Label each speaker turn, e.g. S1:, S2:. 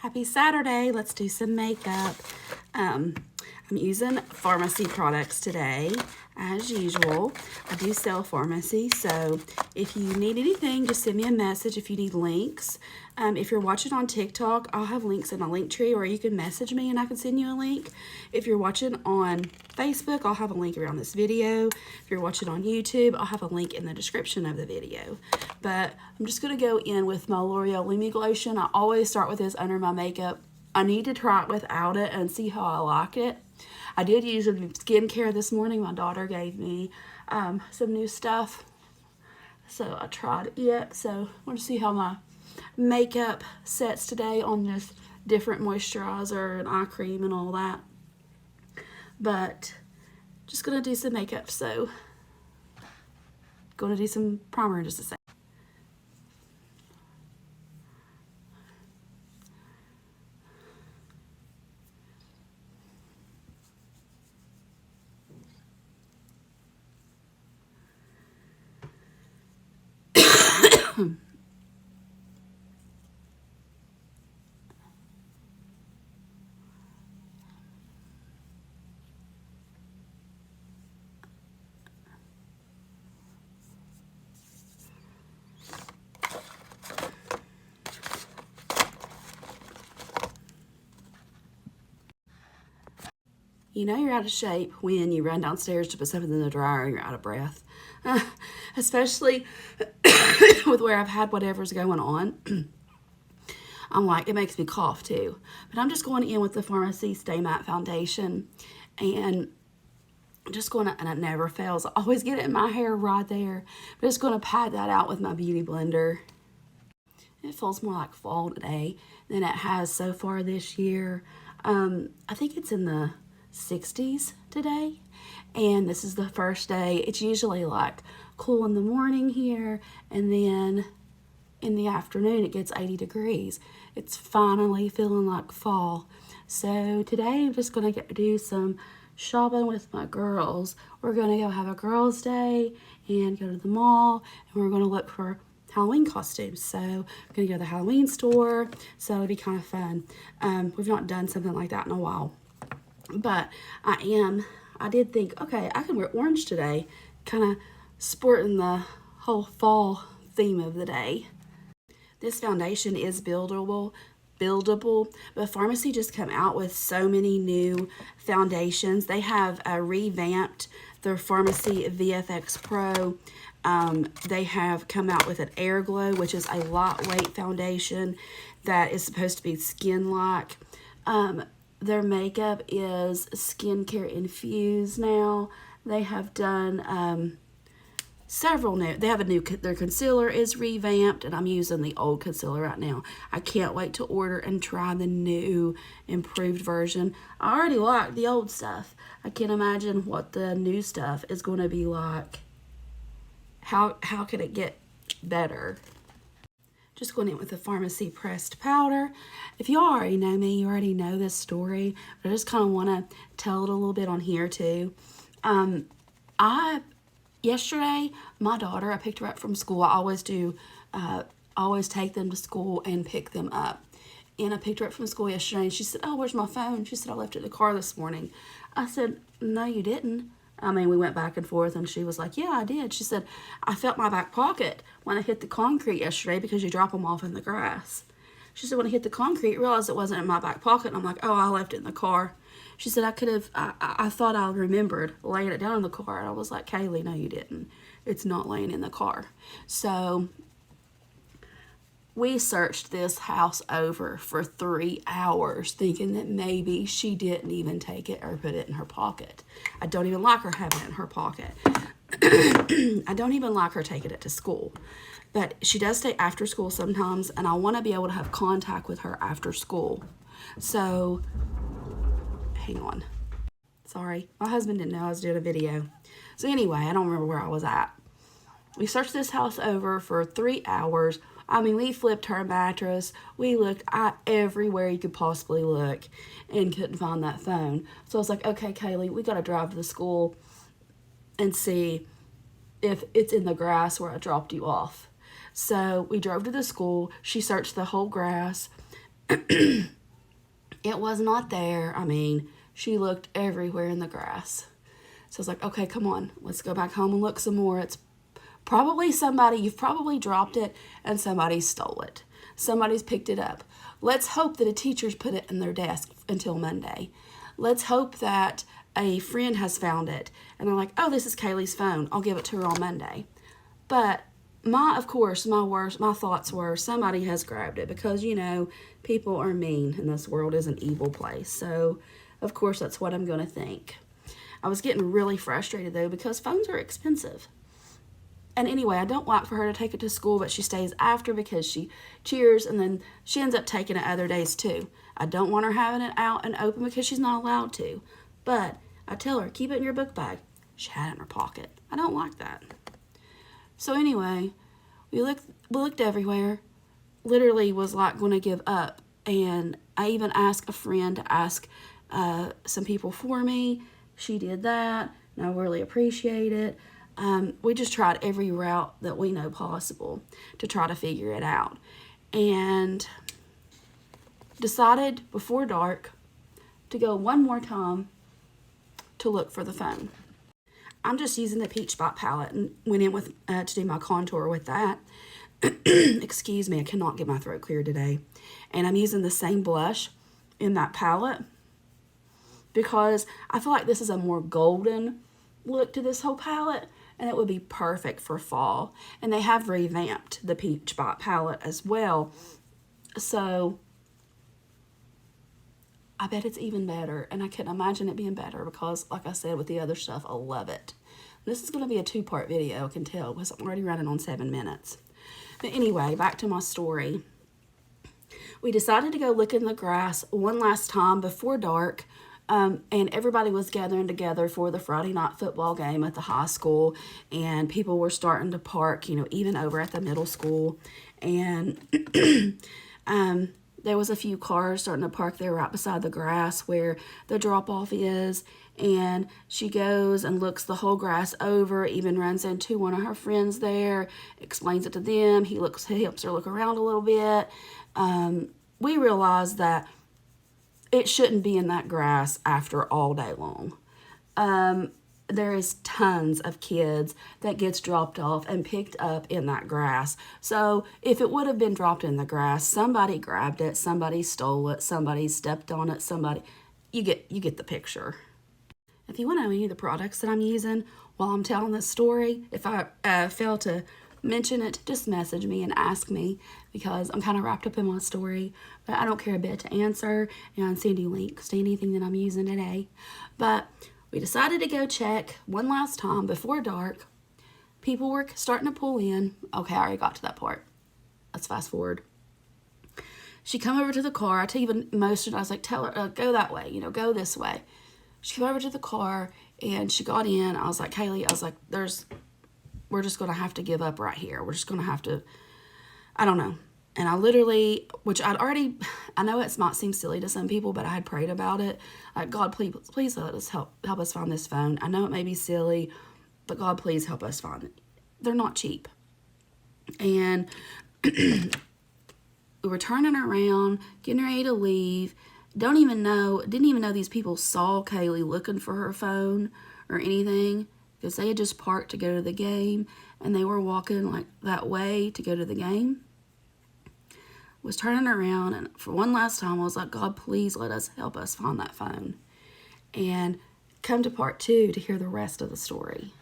S1: Happy Saturday. Let's do some makeup. I'm using Pharmacy products today, as usual. I do sell Pharmacy, so if you need anything, just send me a message if you need links. If you're watching on TikTok, I'll have links in my link tree, or you can message me and I can send you a link. If you're watching on Facebook, I'll have a link around this video. If you're watching on YouTube, I'll have a link in the description of the video. But I'm just going to go in with my L'Oreal Lumi Glotion. I always start with this under my makeup. I need to try it without it and see how I like it. I did use skincare this morning. My daughter gave me some new stuff, so I tried it. So I want to see how my makeup sets today on this different moisturizer and eye cream and all that. But just gonna do some makeup, so gonna do some primer in just a second. You know you're out of shape when you run downstairs to put something in the dryer and you're out of breath. Especially with where I've had whatever's going on. I'm like, it makes me cough too. But I'm just going in with the Pharmacy Stay Matte Foundation. And I'm just going to, and it never fails. I always get it in my hair right there. But just going to pat that out with my Beauty Blender. It feels more like fall today than it has so far this year. I think it's in the 60s today, and this is the first day. It's usually like cool in the morning here, and then in the afternoon it gets 80 degrees. It's finally feeling like fall. So today I'm just gonna do some shopping with my girls. We're gonna go have a girls' day and go to the mall, and we're gonna look for Halloween costumes. So we're gonna go to the Halloween store, so it'll be kind of fun. We've not done something like that in a while. But I did think, okay, I can wear orange today, kind of sporting the whole fall theme of the day. This foundation is buildable, but Pharmacy just come out with so many new foundations. They have revamped their Pharmacy VFX Pro. They have come out with an Air Glow, which is a lightweight foundation that is supposed to be skin-like. Their makeup is skincare infused now. They have done several new. They have their concealer is revamped, and I'm using the old concealer right now. I can't wait to order and try the new improved version. I already like the old stuff. I can't imagine what the new stuff is going to be like. How can it get better? Just going in with the Pharmacy pressed powder. If you already know me, you already know this story, but I just kind of want to tell it a little bit on here too. Yesterday, my daughter, I picked her up from school. I always do, always take them to school and pick them up. And I picked her up from school yesterday, and she said, oh, where's my phone? She said, I left it in the car this morning. I said, no, you didn't. I mean, we went back and forth, and she was like, yeah, I did. She said, I felt my back pocket when I hit the concrete yesterday because you drop them off in the grass. She said, when I hit the concrete, realized it wasn't in my back pocket. And I'm like, oh, I left it in the car. She said, I thought I remembered laying it down in the car. And I was like, Kaylee, no, you didn't. It's not laying in the car. So we searched this house over for 3 hours thinking that maybe she didn't even take it or put it in her pocket. I don't even like her having it in her pocket. I don't even like her taking it to school. But she does stay after school sometimes, and I want to be able to have contact with her after school. So, hang on. Sorry, my husband didn't know I was doing a video. So anyway, I don't remember where I was at. We searched this house over for 3 hours. I mean, we flipped her mattress. We looked everywhere you could possibly look and couldn't find that phone. So I was like, okay, Kaylee, we got to drive to the school and see if it's in the grass where I dropped you off. So we drove to the school. She searched the whole grass. It was not there. I mean, she looked everywhere in the grass. So I was like, okay, come on, let's go back home and look some more. It's probably somebody, you've probably dropped it and somebody stole it. Somebody's picked it up. Let's hope that a teacher's put it in their desk until Monday. Let's hope that a friend has found it and they're like, oh, this is Kaylee's phone. I'll give it to her on Monday. But my thoughts were somebody has grabbed it because, you know, people are mean and this world is an evil place. So, of course, that's what I'm going to think. I was getting really frustrated, though, because phones are expensive. And anyway, I don't like for her to take it to school, but she stays after because she cheers, and then she ends up taking it other days, too. I don't want her having it out and open because she's not allowed to. But I tell her, keep it in your book bag. She had it in her pocket. I don't like that. So anyway, we looked everywhere. Literally was like going to give up. And I even asked a friend to ask some people for me. She did that, and I really appreciate it. We just tried every route that we know possible to try to figure it out. And decided before dark to go one more time to look for the phone. I'm just using the Peach Spot palette and went in with to do my contour with that. Excuse me, I cannot get my throat clear today. And I'm using the same blush in that palette because I feel like this is a more golden look to this whole palette, and it would be perfect for fall. And they have revamped the Peach Spot palette as well, so I bet it's even better, and I couldn't imagine it being better because, like I said, with the other stuff, I love it. This is going to be a 2-part video, I can tell, because I'm already running on 7 minutes. But anyway, back to my story. We decided to go look in the grass one last time before dark, and everybody was gathering together for the Friday night football game at the high school, and people were starting to park, you know, even over at the middle school. And there was a few cars starting to park there right beside the grass where the drop-off is, and she goes and looks the whole grass over, even runs into one of her friends there, explains it to them. He helps her look around a little bit. We realized that it shouldn't be in that grass after all day long. There is tons of kids that gets dropped off and picked up in that grass. So if it would have been dropped in the grass, somebody grabbed it, somebody stole it, somebody stepped on it, you get the picture. If you want to know any of the products that I'm using while I'm telling this story, if I fail to mention it, just message me and ask me because I'm kind of wrapped up in my story, but I don't care a bit to answer and send you links to anything that I'm using today. But we decided to go check one last time before dark. People were starting to pull in. Okay, I already got to that part. Let's fast forward. She come over to the car. I even motioned. I was like, tell her, go that way, you know, go this way. She came over to the car and she got in. I was like, Kaylee, I was like, we're just going to have to give up right here. We're just going to have to, I don't know. And I literally, which I know it might seem silly to some people, but I had prayed about it. Like, God, please let us help us find this phone. I know it may be silly, but God, please help us find it. They're not cheap. And we were turning around, getting ready to leave. Didn't even know these people saw Kaylee looking for her phone or anything because they had just parked to go to the game and they were walking like that way to go to the game. Was turning around, and for one last time I was like, God, please help us find that phone. And come to part 2 to hear the rest of the story.